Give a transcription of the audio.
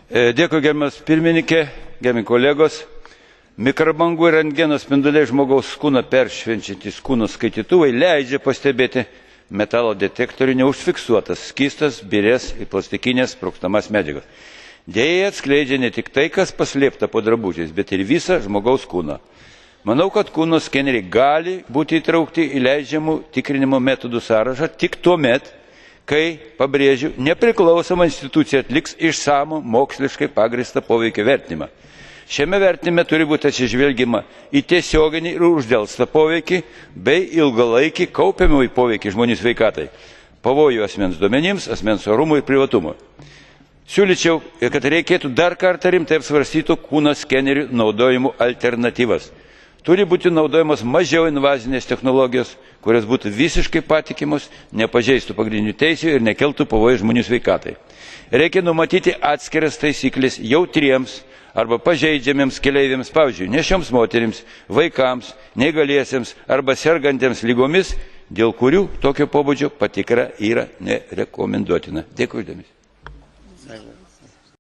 Dėkui, gerbiamas pirmininkė, gerbiami kolegos. Mikrobangų ir rentgeno spinduliai žmogaus kūną peršvenčiantys kūno skaitytuvai leidžia pastebėti metalo detektorių neužfiksuotas skystas, birias ir plastikinės sprogstamas medžiagas. Deja, jie atskleidžia ne tik tai, kas paslėpta po drabužiais, bet ir visą žmogaus kūną. Manau, kad kūno skeneriai gali būti įtraukti į leidžiamų tikrinimo metodų sąrašą tik tuomet, kai, pabrėžiu, nepriklausoma institucija atliks išsamų moksliškai pagrįstą poveikio vertinimą. Šiame vertinime turi būti atsižvelgiama į tiesioginį ir uždelstą poveikį bei ilgalaikį kaupiamąjį poveikį žmonių sveikatai, pavojų asmens duomenims, asmens orumui ir privatumui. Siūlyčiau, kad reikėtų dar kartą rimtai apsvarstyti kūno skenerių naudojimų alternatyvas. Turi būti naudojamos mažiau invazinės technologijos, kurios būtų visiškai patikimos, nepažeistų pagrindinių teisių ir nekeltų pavojų žmonių sveikatai. Reikia numatyti atskiras taisyklės jautriems arba pažeidžiamiems keleiviams, pavyzdžiui, nešioms moterims, vaikams, neįgaliesiems arba sergantiems ligomis, dėl kurių tokio pobūdžio patikra yra nerekomenduotina. Dėkui už dėmesį.